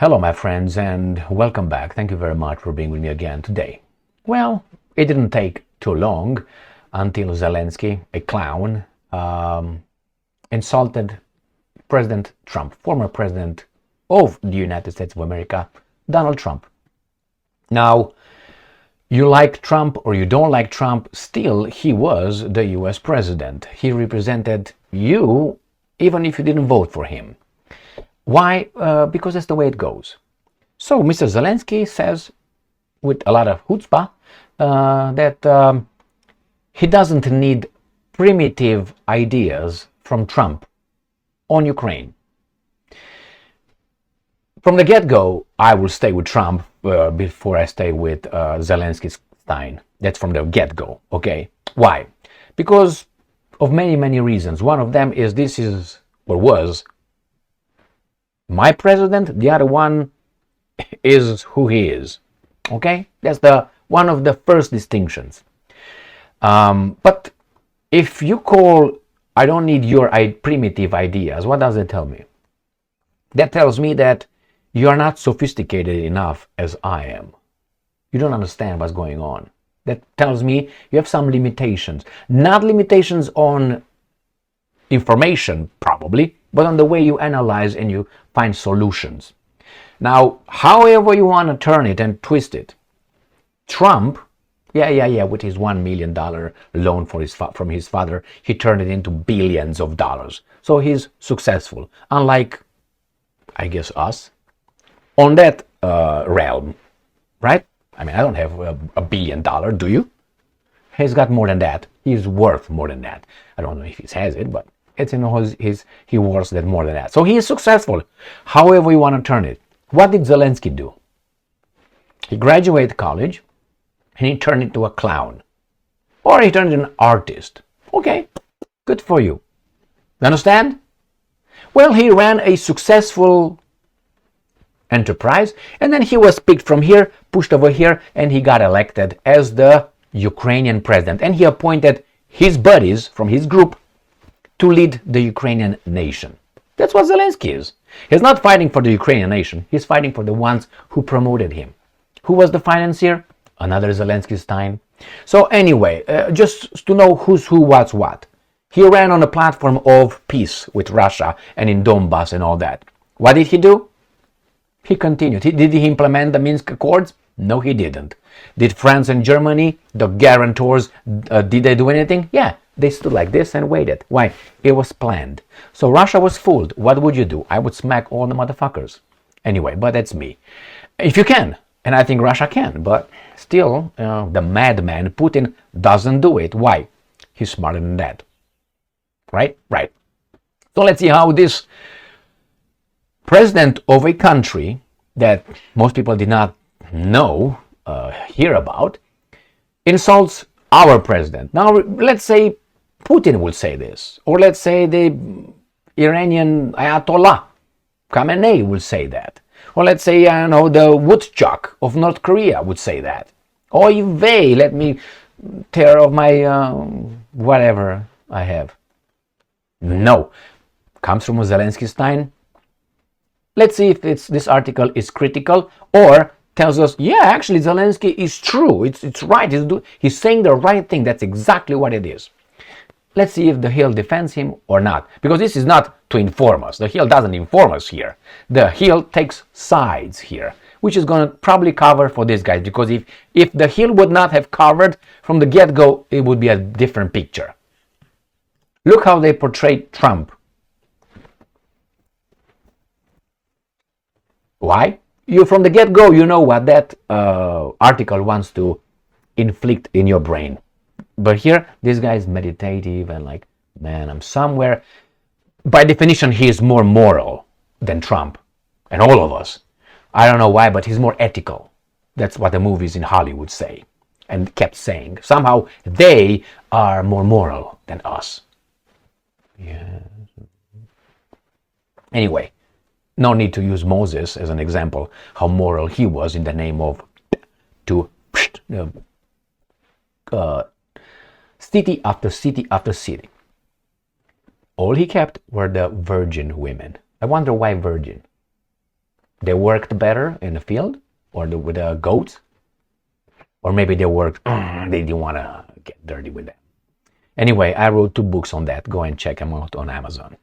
Hello, my friends, and welcome back. Thank you very much for being with me again today. Well, it didn't take too long until Zelensky, a clown, insulted President Trump, former president of the United States of America, Donald Trump. Now, you like Trump or you don't like Trump, still he was the US president. He represented you even if you didn't vote for him. Why? Because that's the way it goes. So Mr. Zelensky says, with a lot of chutzpah, that he doesn't need primitive ideas from Trump on Ukraine. From the get-go, I will stay with Trump before I stay with Zelensky's Stein. That's from the get-go, okay? Why? Because of many, many reasons. One of them is this is, or was, my president. The other one is who he is, okay? That's the one of the first distinctions. But if you call, I don't need your primitive ideas, what does it tell me? That tells me that you are not sophisticated enough as I am. You don't understand what's going on. That tells me you have some limitations. Not limitations on information, probably, but on the way you analyze and you find solutions. Now, however you want to turn it and twist it, Trump, with his $1 million loan from his father, he turned it into billions of dollars. So he's successful, unlike, I guess, us. On that realm, right? I mean, I don't have $1 billion, do you? He's got more than that. He's worth more than that. I don't know if he has it, but it's he worth that more than that. So he is successful, however you want to turn it. What did Zelensky do? He graduated college and he turned into a clown. Or he turned into an artist. Okay, good for you. You understand? Well, he ran a successful enterprise, and then he was picked from here, pushed over here, and he got elected as the Ukrainian president. And he appointed his buddies from his group to lead the Ukrainian nation. That's what Zelensky is. He's not fighting for the Ukrainian nation. He's fighting for the ones who promoted him. Who was the financier? Another Zelensky Stein. So anyway, just to know who's who, what's what. He ran on a platform of peace with Russia and in Donbass and all that. What did he do? He continued. Did he implement the Minsk Accords? No, he didn't. Did France and Germany, the guarantors, did they do anything? Yeah, they stood like this and waited. Why? It was planned. So Russia was fooled. What would you do? I would smack all the motherfuckers. Anyway, but that's me. If you can, and I think Russia can, but still, the madman Putin doesn't do it. Why? He's smarter than that. Right? Right. So let's see how this president of a country that most people did not know, hear about, insults our president. Now, let's say Putin would say this, or let's say the Iranian Ayatollah Khamenei would say that, or let's say, the woodchuck of North Korea would say that, or if they let me tear off my whatever I have. No, comes from Zelensky Stein. Let's see if this article is critical or tells us, yeah, actually Zelensky is true. It's right. He's saying the right thing. That's exactly what it is. Let's see if the Hill defends him or not. Because this is not to inform us. The Hill doesn't inform us here. The Hill takes sides here, which is going to probably cover for these guys. Because if the Hill would not have covered from the get-go, it would be a different picture. Look how they portray Trump. Why? You from the get-go, you know what that article wants to inflict in your brain. But here, this guy is meditative and like, man, I'm somewhere. By definition, he is more moral than Trump and all of us. I don't know why, but he's more ethical. That's what the movies in Hollywood say and kept saying. Somehow, they are more moral than us. Yeah. Anyway. No need to use Moses as an example, how moral he was in the name of city after city after city. All he kept were the virgin women. I wonder why virgin. They worked better in the field or with the goats, or maybe they worked, they didn't want to get dirty with them. Anyway, I wrote 2 books on that. Go and check them out on Amazon.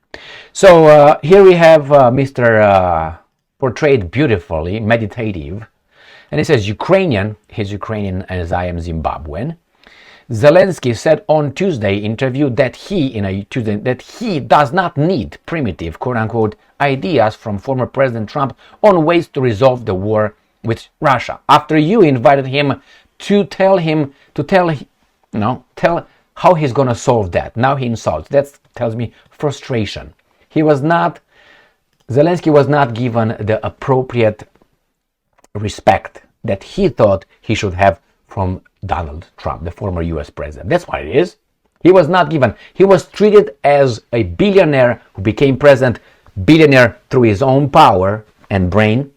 So here we have Mr. Portrayed beautifully, meditative. And he says, he's Ukrainian as I am Zimbabwean. Zelensky said on Tuesday interview that he does not need primitive, quote-unquote, ideas from former President Trump on ways to resolve the war with Russia. After you invited him to tell how he's going to solve that. Now he insults. That tells me frustration. Zelensky was not given the appropriate respect that he thought he should have from Donald Trump, the former US president. That's what it is. He was not given. He was treated as a billionaire who became president, billionaire through his own power and brain,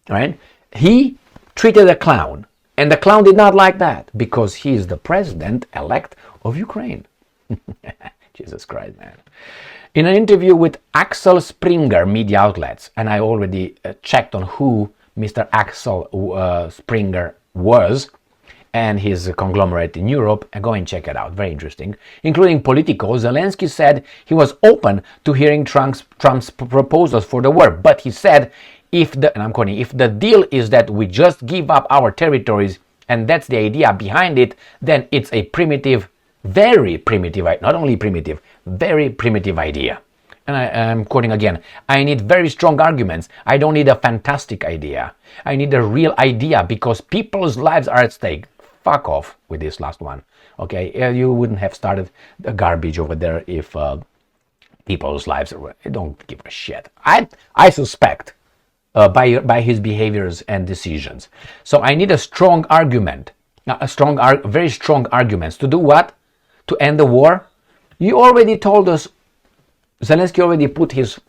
right? He treated a clown, and the clown did not like that because he is the president-elect of Ukraine. Jesus Christ, man. In an interview with Axel Springer media outlets, and I already checked on who Mr. Axel Springer was and his conglomerate in Europe, and go and check it out. Very interesting. Including Politico, Zelensky said he was open to hearing Trump's proposals for the war, but he said, if the deal is that we just give up our territories and that's the idea behind it, then it's a primitive, very primitive, not only primitive, very primitive idea. And I'm quoting again, I need very strong arguments. I don't need a fantastic idea. I need a real idea because people's lives are at stake. Fuck off with this last one. Okay, you wouldn't have started the garbage over there if people's lives are... I don't give a shit. I suspect by his behaviors and decisions. So I need a strong argument. Very strong arguments. To do what? To end the war? You already told us, Zelensky already put his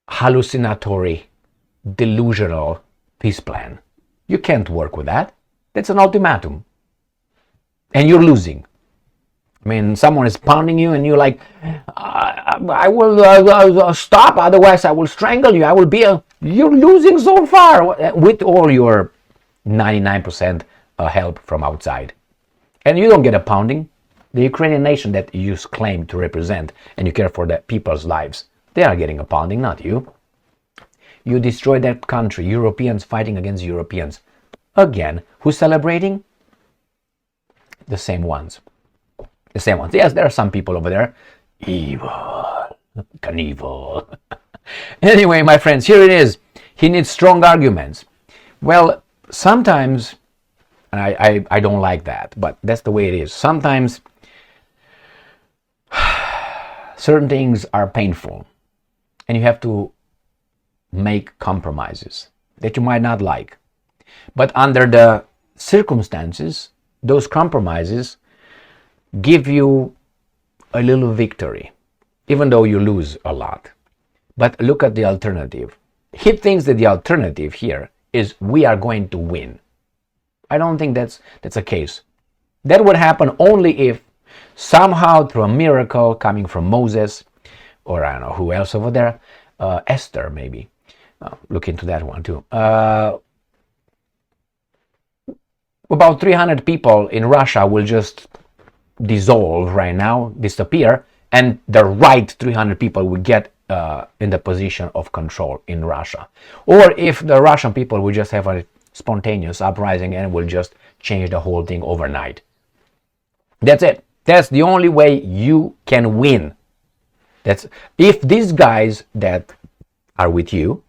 hallucinatory, delusional peace plan. You can't work with that. That's an ultimatum. And you're losing. I mean, someone is pounding you and you're like, I will stop, otherwise I will strangle you. You're losing so far with all your 99% help from outside. And you don't get a pounding. The Ukrainian nation that you claim to represent and you care for the people's lives, they are getting a pounding, not you. You destroyed that country, Europeans fighting against Europeans. Again, who's celebrating? The same ones. The same ones. Yes, there are some people over there. Evil. Knievel. Anyway, my friends, here it is. He needs strong arguments. Well, sometimes, and I don't like that, but that's the way it is. Sometimes certain things are painful and you have to make compromises that you might not like. But under the circumstances, those compromises give you a little victory, even though you lose a lot. But look at the alternative. He thinks that the alternative here is we are going to win. I don't think that's a case. That would happen only if somehow through a miracle coming from Moses, or I don't know who else over there, Esther maybe. Look into that one too. About 300 people in Russia will just dissolve right now, disappear, and the right 300 people will get in the position of control in Russia. Or if the Russian people will just have a spontaneous uprising and will just change the whole thing overnight. That's it. That's the only way you can win. That's if these guys that are with you,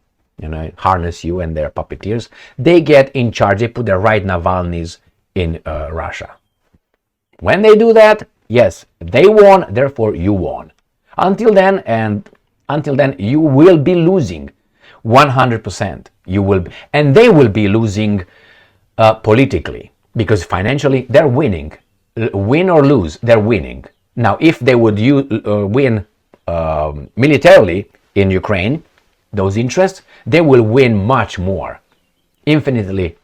harness you and their puppeteers, they get in charge, they put the right Navalny's in Russia. When they do that, yes, they won, therefore you won. Until then, you will be losing 100%. You will, and they will be losing politically, because financially they're winning. Win or lose, they're winning. Now, if they would win militarily in Ukraine, those interests, they will win much more, infinitely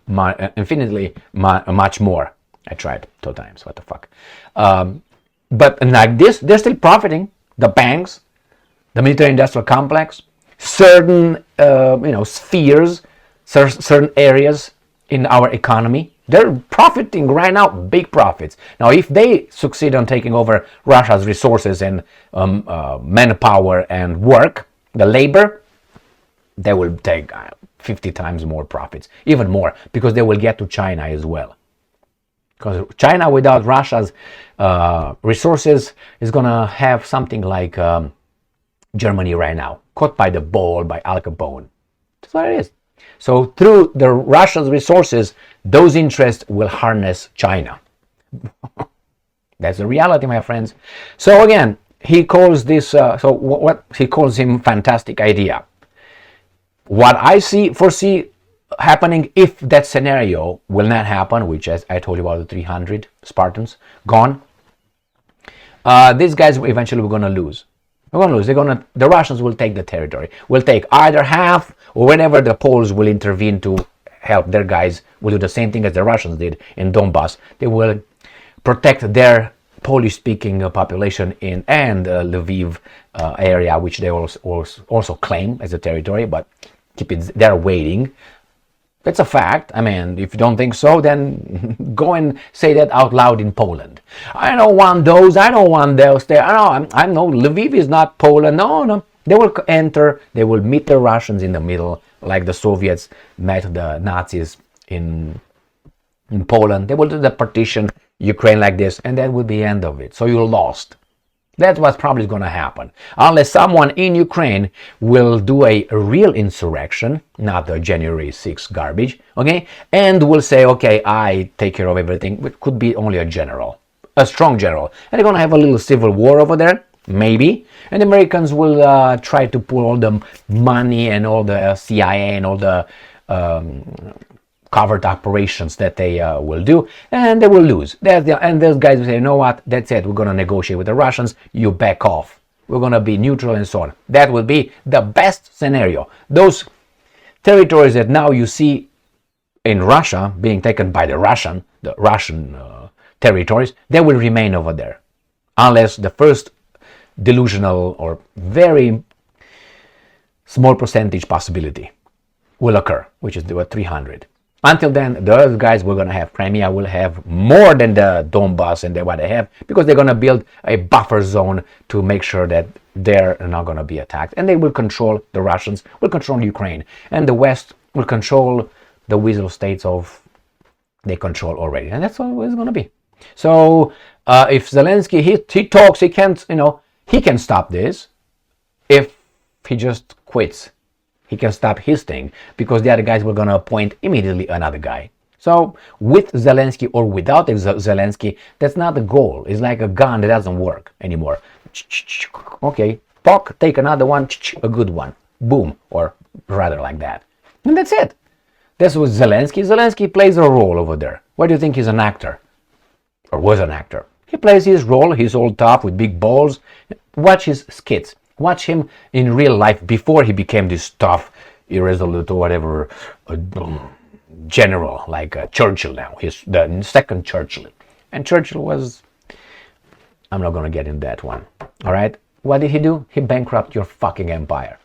much more. I tried 2 times. What the fuck? But like this, they're still profiting. The banks, the military-industrial complex, certain spheres, certain areas in our economy. They're profiting right now, big profits. Now, if they succeed on taking over Russia's resources and manpower and work, the labor, they will take 50 times more profits, even more, because they will get to China as well. Because China without Russia's resources is going to have something like Germany right now, caught by the ball by Al Capone. That's what it is. So through the Russia's resources, those interests will harness China. That's the reality, my friends. So again, he calls this, what he calls him fantastic idea. What I foresee happening if that scenario will not happen, which as I told you about the 300 Spartans gone, these guys eventually we're going to lose. We're going to lose. The Russians will take the territory. Will take either half or whenever the Poles will intervene to help their guys. Will do the same thing as the Russians did in Donbass. They will protect their Polish-speaking population in and Lviv area, which they also claim as a territory, but keep it. They're waiting. That's a fact. I mean, if you don't think so, then go and say that out loud in Poland. I don't want those. I don't want those there. I know Lviv is not Poland. No. They will enter. They will meet the Russians in the middle, like the Soviets met the Nazis in Poland. They will do the partition, Ukraine like this, and that will be the end of it. So you're lost. That's what's probably going to happen. Unless someone in Ukraine will do a real insurrection, not the January 6th garbage, okay? And will say, okay, I take care of everything. It could be only a general, a strong general. And they're going to have a little civil war over there, maybe. And the Americans will try to pull all the money and all the CIA and all the covert operations that they will do, and they will lose. And those guys will say, you know what, that's it, we're going to negotiate with the Russians, you back off. We're going to be neutral and so on. That would be the best scenario. Those territories that now you see in Russia being taken by the Russian territories, they will remain over there. Unless the first delusional or very small percentage possibility will occur, which is the 300. Until then, those guys we're going to have Crimea will have more than the Donbass and what they have, because they're going to build a buffer zone to make sure that they're not going to be attacked. And they will control, the Russians will control Ukraine. And the West will control the weasel states they control already. And that's what it's going to be. So if Zelensky, he talks, he can't, he can stop this if he just quits. He can stop his thing, because the other guys were going to appoint immediately another guy. So with Zelensky or without Zelensky, that's not the goal. It's like a gun that doesn't work anymore. Okay, pok, take another one, a good one. Boom, or rather like that. And that's it. That's what Zelensky. Zelensky plays a role over there. Why do you think he's an actor? Or was an actor? He plays his role. He's all tough with big balls. Watch his skits. Watch him in real life before he became this tough, irresolute or whatever general like Churchill now. He's the second Churchill. And Churchill was, I'm not going to get in that one. All right? What did he do? He bankrupted your fucking empire.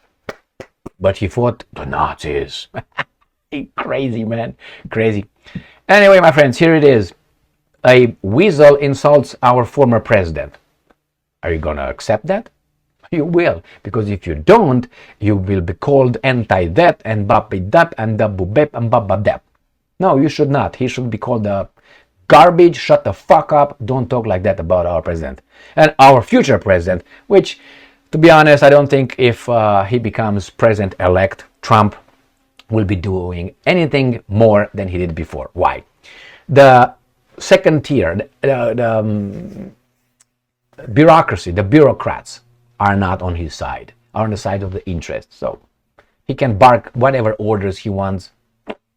But he fought the Nazis. Crazy, man. Crazy. Anyway, my friends, here it is. A weasel insults our former president. Are you going to accept that? You will, because if you don't, you will be called anti-that and babi-dat and da-bu-bep and babadep. No, you should not. He should be called garbage. Shut the fuck up. Don't talk like that about our president. And our future president, which, to be honest, I don't think if he becomes president-elect, Trump will be doing anything more than he did before. Why? The second tier, the bureaucracy, the bureaucrats, are not on his side, are on the side of the interest. So he can bark whatever orders he wants.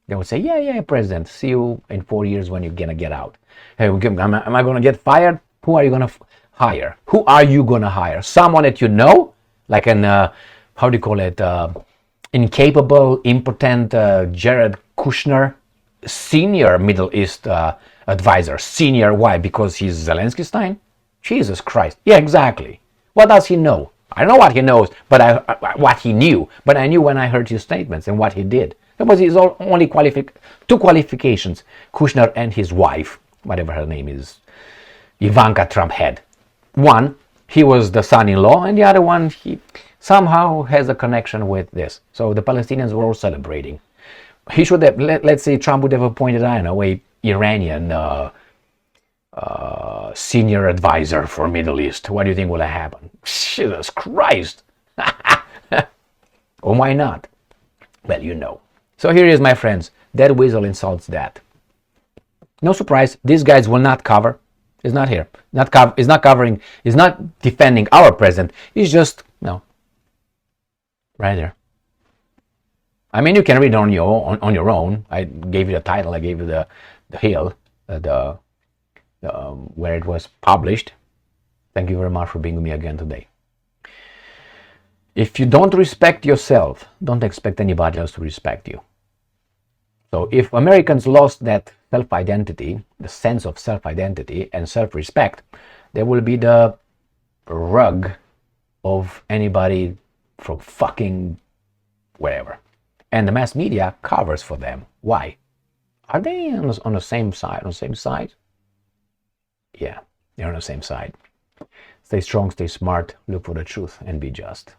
They will say, yeah, president, see you in 4 years when you're going to get out. Hey, am I going to get fired? Who are you going to hire? Who are you going to hire? Someone that you know? Like an, how do you call it? Incapable, impotent Jared Kushner, senior Middle East advisor. Senior, why? Because he's Zelensky Stein? Jesus Christ. Yeah, exactly. What does he know? I don't know what he knows, but what he knew. But I knew when I heard his statements and what he did. That was his only two qualifications Kushner and his wife, whatever her name is, Ivanka Trump had. One, he was the son-in-law, and the other one, he somehow has a connection with this. So the Palestinians were all celebrating. He should have, let's say Trump would have appointed, I don't know, a Iranian senior advisor for Middle East. What do you think would have happened? Jesus Christ! Or why not? Well, you know. So here is, my friends, that weasel insults that. No surprise, these guys will not cover. He's not here. He's not covering. He's not defending our president. He's just, right there. I mean, you can read on your own. I gave you the title. I gave you the hill, where it was published. Thank you very much for being with me again today. If you don't respect yourself, don't expect anybody else to respect you. So if Americans lost that self-identity, the sense of self-identity and self-respect, there will be the rug of anybody from fucking wherever. And the mass media covers for them. Why? Are they on the same side? On the same side? Yeah, they're on the same side. Stay strong, stay smart, look for the truth, and be just.